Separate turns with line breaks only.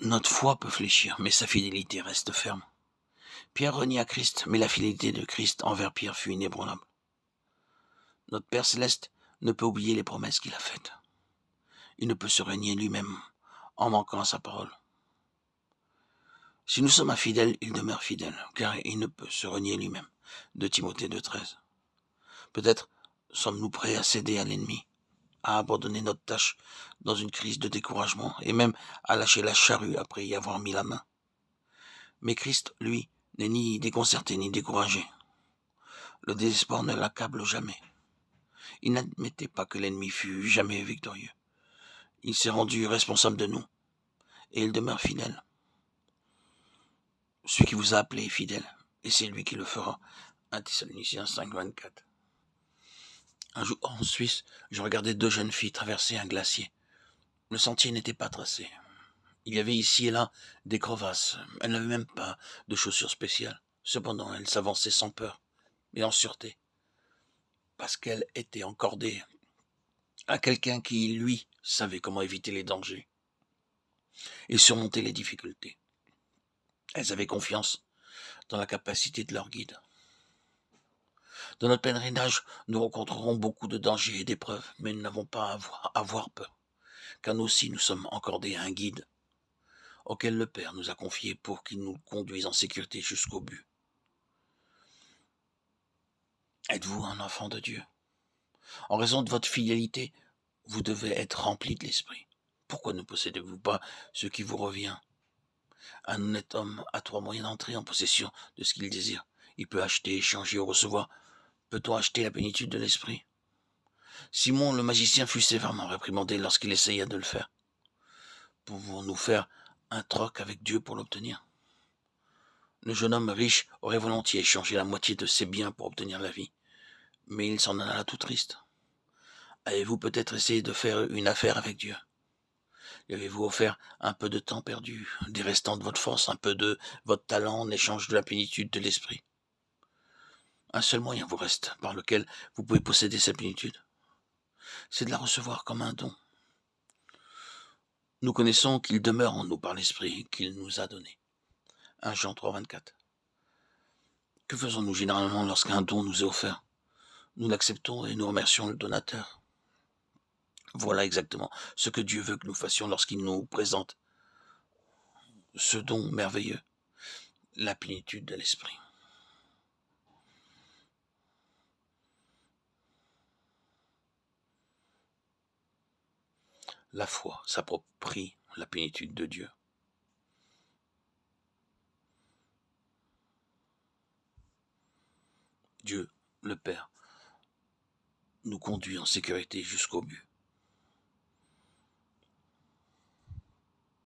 Notre foi peut fléchir, mais sa fidélité reste ferme. Pierre renia Christ, mais la fidélité de Christ envers Pierre fut inébranlable. Notre Père céleste ne peut oublier les promesses qu'il a faites. Il ne peut se renier lui-même en manquant à sa parole. Si nous sommes infidèles, il demeure fidèle, car il ne peut se renier lui-même. De Timothée 2,13. Peut-être sommes-nous prêts à céder à l'ennemi, à abandonner notre tâche dans une crise de découragement, et même à lâcher la charrue après y avoir mis la main. Mais Christ, lui, n'est ni déconcerté ni découragé. Le désespoir ne l'accable jamais. Il n'admettait pas que l'ennemi fût jamais victorieux. Il s'est rendu responsable de nous, et il demeure fidèle. Celui qui vous a appelé est fidèle, et c'est lui qui le fera. 1 Thessaloniciens 5,24. Un jour, en Suisse, je regardais deux jeunes filles traverser un glacier. Le sentier n'était pas tracé. Il y avait ici et là des crevasses. Elles n'avaient même pas de chaussures spéciales. Cependant, elles s'avançaient sans peur, et en sûreté, parce qu'elles étaient encordées à quelqu'un qui, lui, savait comment éviter les dangers et surmonter les difficultés. Elles avaient confiance dans la capacité de leur guide. Dans notre pèlerinage, nous rencontrerons beaucoup de dangers et d'épreuves, mais nous n'avons pas à avoir peur, car nous aussi nous sommes encordés à un guide, auquel le Père nous a confié pour qu'il nous conduise en sécurité jusqu'au but. Êtes-vous un enfant de Dieu? En raison de votre fidélité, vous devez être rempli de l'Esprit. Pourquoi ne possédez-vous pas ce qui vous revient? Un honnête homme a trois moyens d'entrer en possession de ce qu'il désire. Il peut acheter, échanger ou recevoir. Peut-on acheter la plénitude de l'Esprit? Simon le magicien fut sévèrement réprimandé lorsqu'il essaya de le faire. Pouvons-nous faire un troc avec Dieu pour l'obtenir? Le jeune homme riche aurait volontiers échangé la moitié de ses biens pour obtenir la vie, mais il s'en alla tout triste. Avez-vous peut-être essayé de faire une affaire avec Dieu? Lui avez-vous offert un peu de temps perdu, des restants de votre force, un peu de votre talent en échange de la plénitude de l'Esprit? Un seul moyen vous reste par lequel vous pouvez posséder cette plénitude, c'est de la recevoir comme un don. Nous connaissons qu'il demeure en nous par l'Esprit qu'il nous a donné. 1 Jean 3,24. Que faisons-nous généralement lorsqu'un don nous est offert? Nous l'acceptons et nous remercions le donateur. Voilà exactement ce que Dieu veut que nous fassions lorsqu'il nous présente ce don merveilleux, la plénitude de l'Esprit. La foi s'approprie la plénitude de Dieu. Dieu, le Père, nous conduit en sécurité jusqu'au but.